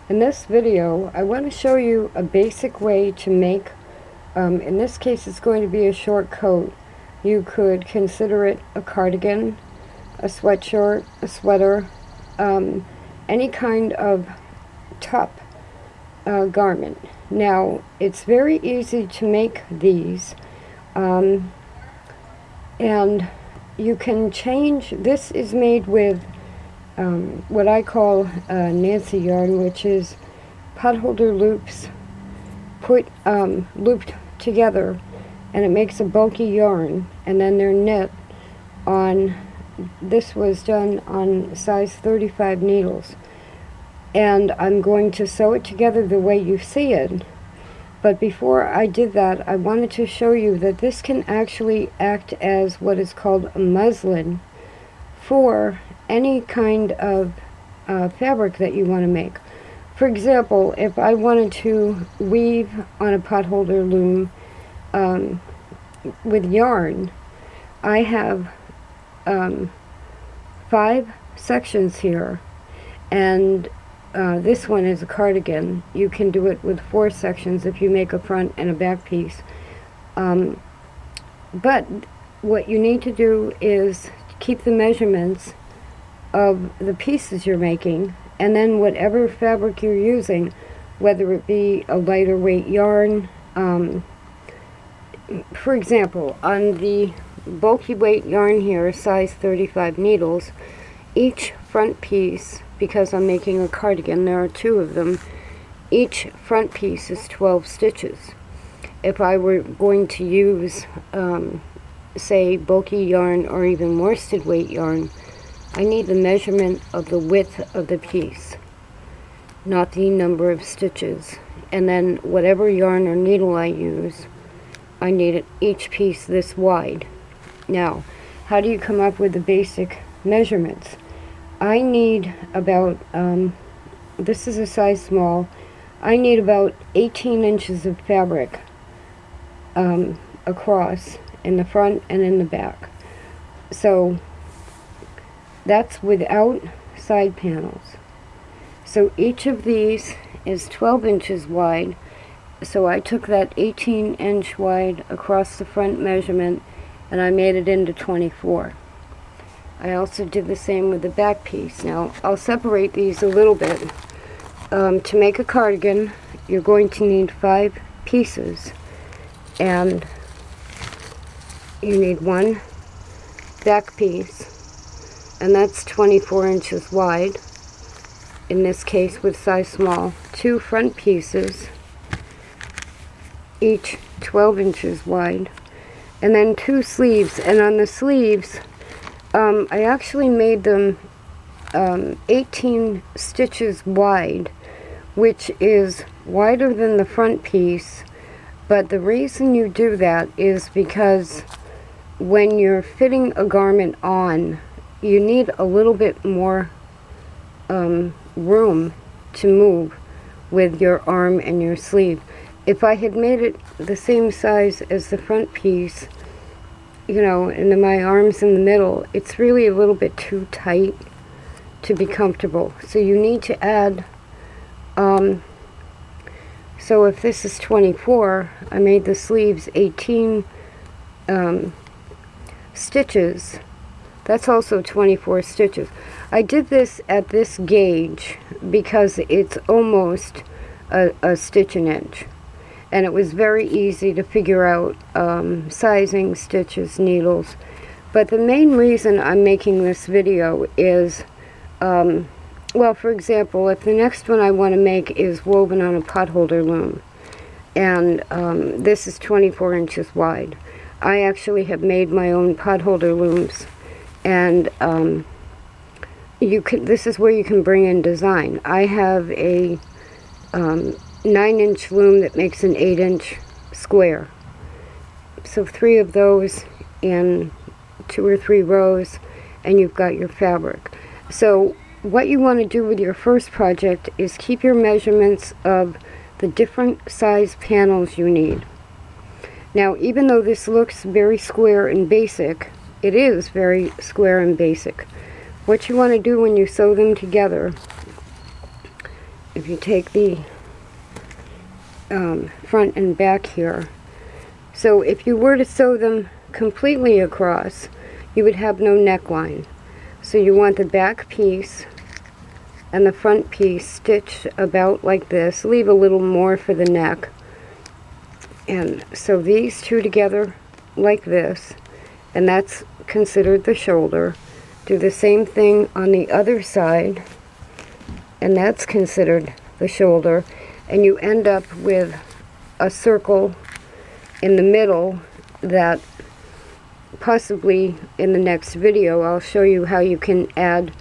In this video, I want to show you a basic way to make, in this case it's going to be a short coat. You could consider it a cardigan, a sweatshirt, a sweater, any kind of top garment. Now, it's very easy to make these, and you can change. This is made with what I call Nancy yarn, which is potholder loops looped together, and it makes a bulky yarn, and then they're knit on, this was done on size 35 needles, and I'm going to sew it together the way you see it. But before I did that, I wanted to show you that this can actually act as what is called a muslin for any kind of fabric that you want to make. For example, if I wanted to weave on a potholder loom with yarn, I have 5 sections here, and this one is a cardigan. You can do it with 4 sections if you make a front and a back piece. But what you need to do is keep the measurements of the pieces you're making, and then whatever fabric you're using, whether it be a lighter weight yarn, for example, on the bulky weight yarn here, size 35 needles, each front piece, because I'm making a cardigan, there are 2 of them, each front piece is 12 stitches. If I were going to use say bulky yarn or even worsted weight yarn, I need the measurement of the width of the piece, not the number of stitches. And then whatever yarn or needle I use, I need each piece this wide. Now, how do you come up with the basic measurements? I need about, this is a size small, I need about 18 inches of fabric across in the front and in the back. So that's without side panels. So each of these is 12 inches wide. So I took that 18-inch wide across the front measurement and I made it into 24. I also did the same with the back piece. Now I'll separate these a little bit. To make a cardigan, you're going to need 5 pieces, and you need 1 back piece, and that's 24 inches wide, in this case with size small, 2 front pieces, each 12 inches wide, and then 2 sleeves. And on the sleeves, I actually made them 18 stitches wide, which is wider than the front piece. But the reason you do that is because when you're fitting a garment on, you need a little bit more room to move with your arm and your sleeve. If I had made it the same size as the front piece, you know, and then my arm's in the middle, it's really a little bit too tight to be comfortable. So you need to add, so if this is 24, I made the sleeves 18 stitches. That's also 24 stitches. I did this at this gauge because it's almost a stitch an inch. And it was very easy to figure out sizing, stitches, needles. But the main reason I'm making this video is, well, for example, if the next one I want to make is woven on a potholder loom, and this is 24 inches wide. I actually have made my own potholder looms, and this is where you can bring in design. I have a 9-inch loom that makes an 8-inch square. So 3 of those in 2 or 3 rows, and you've got your fabric. So what you want to do with your first project is keep your measurements of the different size panels you need. Now, even though this looks very square and basic, it is very square and basic. What you want to do when you sew them together if you take the front and back here, so if you were to sew them completely across, you would have no neckline. So you want the back piece and the front piece stitched about like this. Leave a little more for the neck. And so these two together like this, and that's considered the shoulder. Do the same thing on the other side, and that's considered the shoulder. And you end up with a circle in the middle that possibly in the next video I'll show you how you can add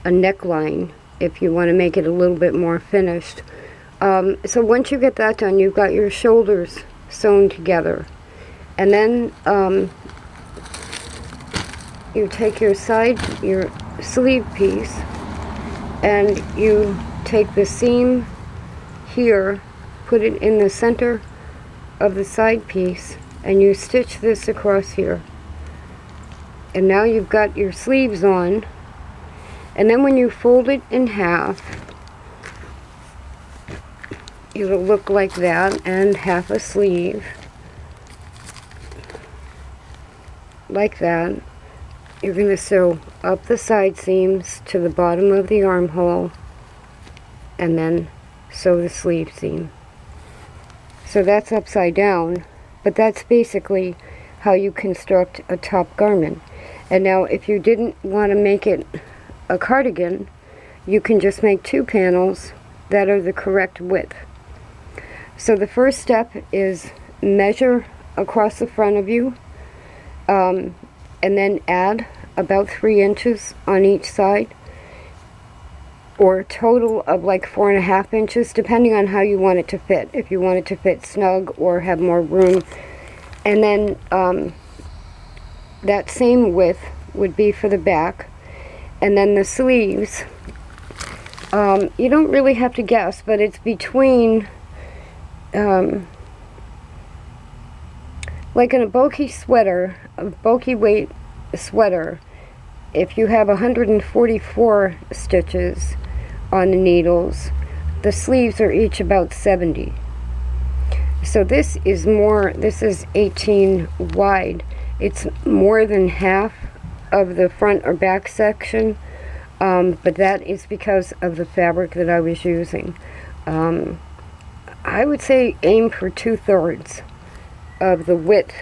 a neckline if you want to make it a little bit more finished. So once you get that done, you've got your shoulders sewn together, and then you take your sleeve piece, and you take the seam here, put it in the center of the side piece, and you stitch this across here. And now you've got your sleeves on, and then when you fold it in half, it'll look like that, and half a sleeve like that. You're going to sew up the side seams to the bottom of the armhole, and then sew the sleeve seam. So that's upside down, but that's basically how you construct a top garment. And now if you didn't want to make it a cardigan, you can just make 2 panels that are the correct width. So the first step is measure across the front of you, and then add about 3 inches on each side, or a total of like 4.5 inches, depending on how you want it to fit. If you want it to fit snug or have more room. And then that same width would be for the back. And then the sleeves, you don't really have to guess, but it's between like in a bulky sweater, a bulky weight sweater, if you have 144 stitches on the needles, the sleeves are each about 70. So this is 18 wide. It's more than half of the front or back section, but that is because of the fabric that I was using. I would say aim for 2/3 of the width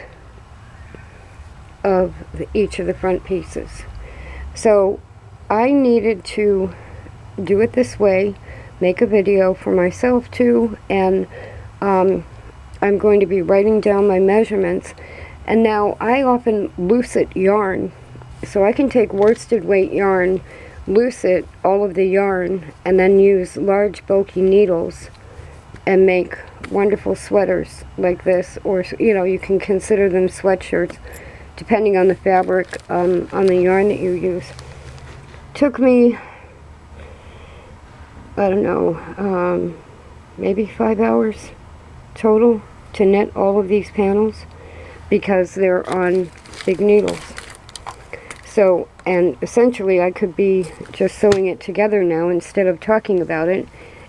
of each of the front pieces. So I needed to do it this way, make a video for myself too, and I'm going to be writing down my measurements. And now I often loose it yarn, so I can take worsted weight yarn, loose it, all of the yarn, and then use large bulky needles and make wonderful sweaters like this, or you can consider them sweatshirts depending on the fabric, on the yarn that you use. Took me, I don't know, maybe 5 hours total to knit all of these panels, because they're on big needles. So, and essentially I could be just sewing it together now instead of talking about it,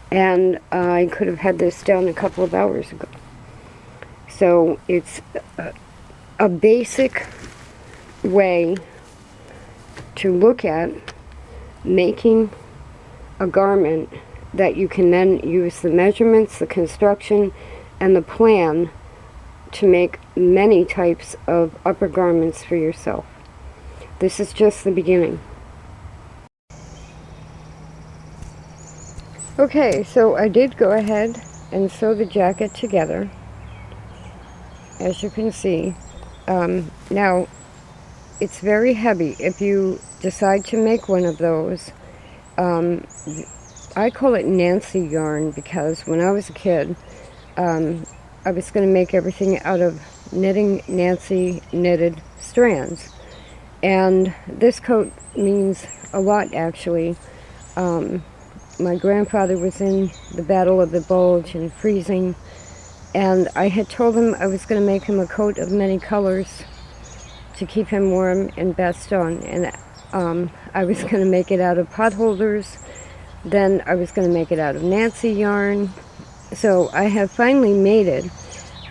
and I could have had this done a couple of hours ago. So it's a basic way to look at making a garment that you can then use the measurements, the construction, and the plan to make many types of upper garments for yourself. This is just the beginning. Okay, so I did go ahead and sew the jacket together, as you can see. Now, it's very heavy. If you decide to make one of those, I call it Nancy yarn, because when I was a kid, I was going to make everything out of knitting Nancy knitted strands. And this coat means a lot, actually. My grandfather was in the Battle of the Bulge and freezing, and I had told him I was going to make him a coat of many colors to keep him warm and best on. And I was going to make it out of pot holders, Then I was going to make it out of Nancy yarn. So I have finally made it,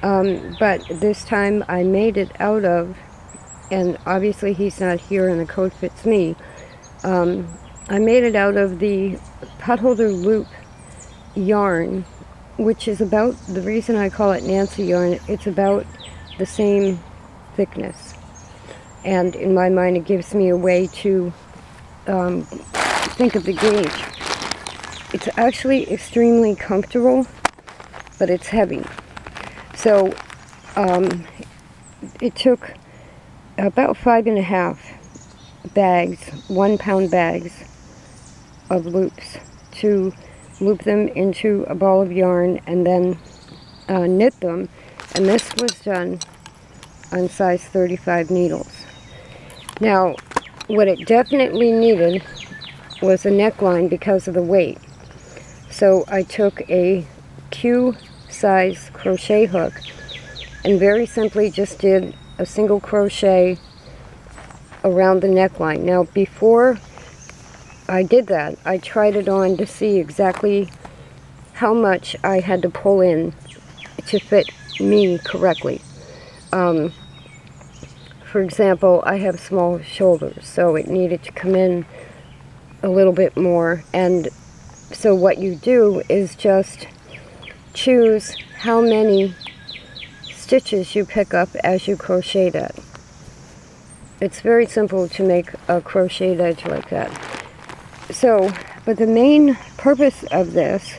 but this time I made it out of, and obviously he's not here and the coat fits me, I made it out of the potholder loop yarn, which is about, the reason I call it Nancy yarn, it's about the same thickness. And in my mind it gives me a way to think of the gauge. It's actually extremely comfortable, but it's heavy. So it took about 5.5 bags, 1-pound bags of loops to loop them into a ball of yarn and then knit them. And this was done on size 35 needles. Now, what it definitely needed was a neckline because of the weight. So I took a Q size crochet hook and very simply just did a single crochet around the neckline. Now, before I did that, I tried it on to see exactly how much I had to pull in to fit me correctly. For example, I have small shoulders, so it needed to come in a little bit more. And so what you do is just choose how many stitches you pick up as you crochet that. It's very simple to make a crocheted edge like that. So, but the main purpose of this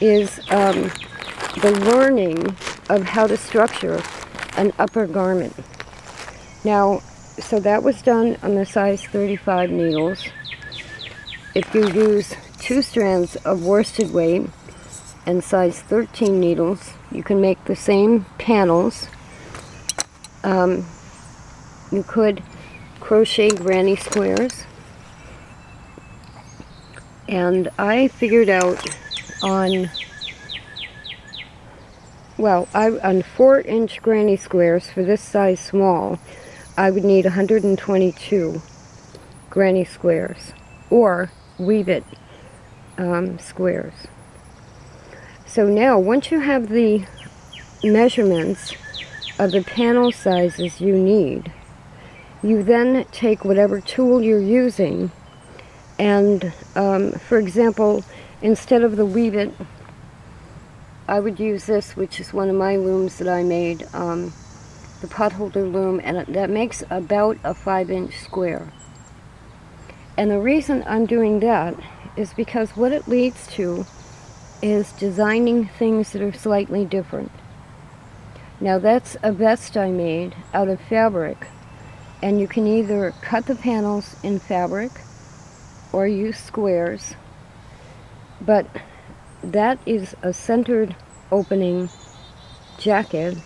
is the learning of how to structure an upper garment. Now, so that was done on the size 35 needles. If you use 2 strands of worsted weight and size 13 needles, you can make the same panels. You could crochet granny squares. And I figured out on 4-inch granny squares for this size small, I would need 122 granny squares, or weave it squares. So now, once you have the measurements of the panel sizes you need, you then take whatever tool you're using and, for example, instead of the weave it, I would use this, which is one of my looms that I made, the potholder loom, and that makes about a 5-inch square. And the reason I'm doing that is because what it leads to is designing things that are slightly different. Now that's a vest I made out of fabric, and you can either cut the panels in fabric or use squares, but that is a centered opening jacket.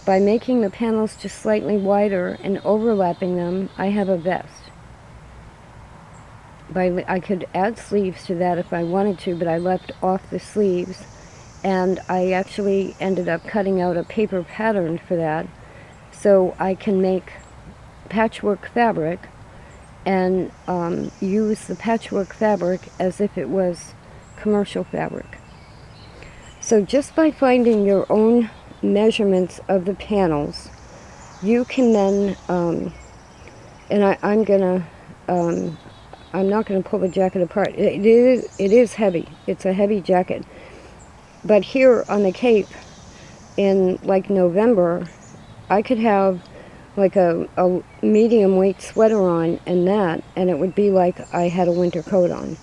By making the panels just slightly wider and overlapping them, I have a vest. I could add sleeves to that if I wanted to, but I left off the sleeves, and I actually ended up cutting out a paper pattern for that, so I can make patchwork fabric and use the patchwork fabric as if it was commercial fabric. So just by finding your own measurements of the panels, you can then, I'm not going to pull the jacket apart. It is heavy. It's a heavy jacket. But here on the Cape, in like November, I could have like a medium weight sweater on and it would be like I had a winter coat on.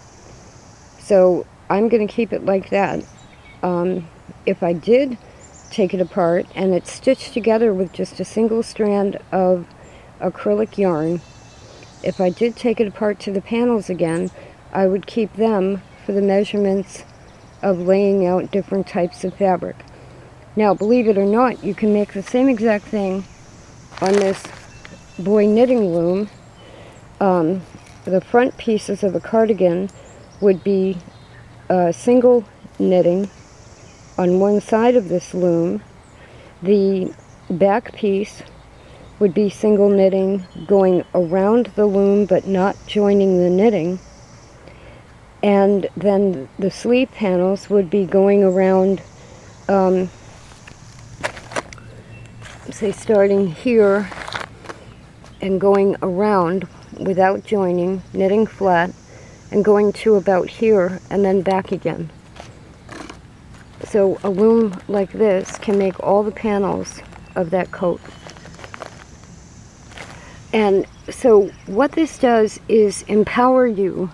So I'm going to keep it like that. If I did take it apart and it's stitched together with just a single strand of acrylic yarn, if I did take it apart to the panels again, I would keep them for the measurements of laying out different types of fabric. Now, believe it or not, you can make the same exact thing on this boy knitting loom. The front pieces of a cardigan would be single knitting on one side of this loom. The back piece would be single knitting going around the loom but not joining the knitting. And then the sleeve panels would be going around, say starting here and going around without joining, knitting flat, and going to about here and then back again. So a loom like this can make all the panels of that coat. And so what this does is empower you,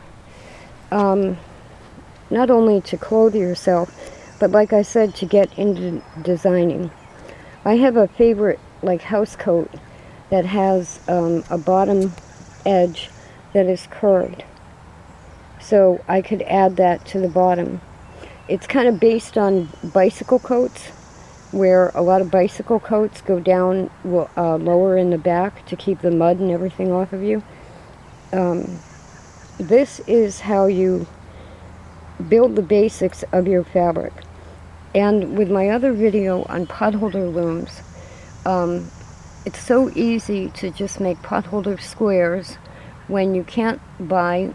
not only to clothe yourself, but like I said, to get into designing. I have a favorite like house coat that has a bottom edge that is curved. So I could add that to the bottom. It's kind of based on bicycle coats, where a lot of bicycle coats go down lower in the back to keep the mud and everything off of you. This is how you build the basics of your fabric. And with my other video on potholder looms, it's so easy to just make potholder squares when you can't buy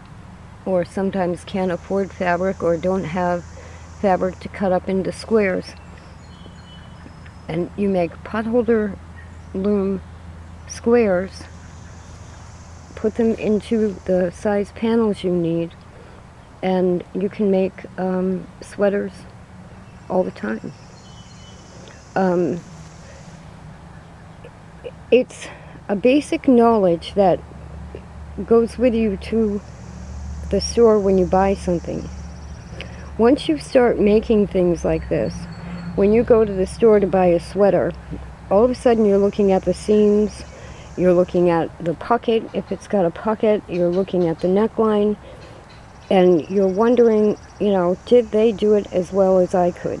or sometimes can't afford fabric or don't have fabric to cut up into squares. And you make potholder loom squares, put them into the size panels you need, and you can make sweaters all the time. It's a basic knowledge that goes with you to the store when you buy something. Once you start making things like this, when you go to the store to buy a sweater, all of a sudden you're looking at the seams, you're looking at the pocket, if it's got a pocket, you're looking at the neckline, and you're wondering, you know, did they do it as well as I could?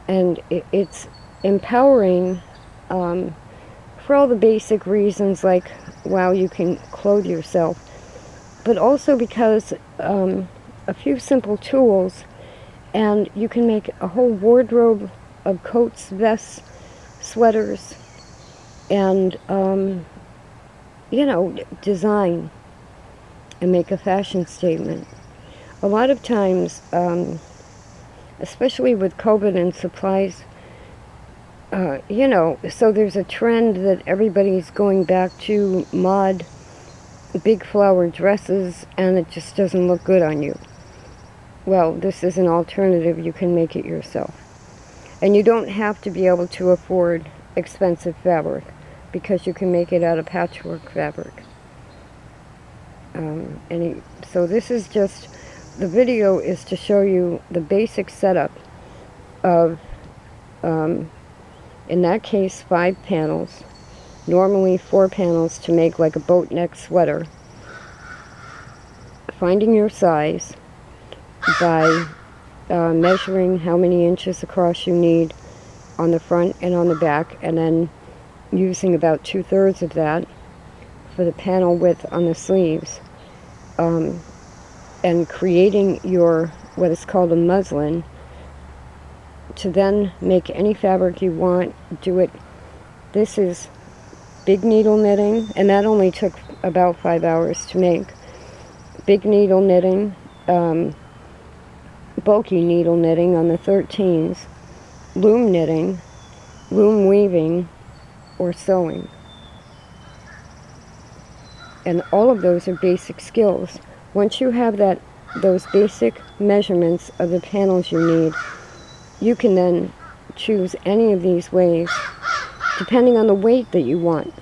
And it's empowering for all the basic reasons, like, wow, you can clothe yourself, but also because a few simple tools, and you can make a whole wardrobe of coats, vests, sweaters, and, you know, design and make a fashion statement. A lot of times, especially with COVID and supplies, you know, so there's a trend that everybody's going back to mod, big flower dresses, and it just doesn't look good on you. Well, this is an alternative. You can make it yourself. And you don't have to be able to afford expensive fabric, because you can make it out of patchwork fabric. So this is just, the video is to show you the basic setup of, in that case, 5 panels, normally 4 panels to make like a boat neck sweater. Finding your size by measuring how many inches across you need on the front and on the back, and then using about 2/3 of that for the panel width on the sleeves, and creating your, what is called a muslin, to then make any fabric you want, do it. This is big needle knitting, and that only took about 5 hours to make. Big needle knitting, bulky needle knitting on the 13s, loom knitting, loom weaving, or sewing. And all of those are basic skills. Once you have those basic measurements of the panels you need, you can then choose any of these ways depending on the weight that you want.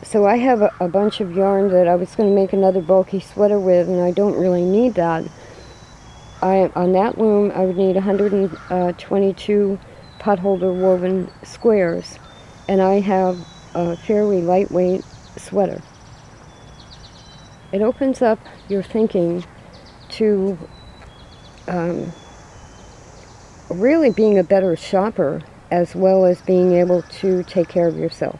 So I have a bunch of yarn that I was going to make another bulky sweater with, and I don't really need that. On that loom, I would need 122 potholder woven squares, and I have a fairly lightweight sweater. It opens up your thinking to really being a better shopper, as well as being able to take care of yourself.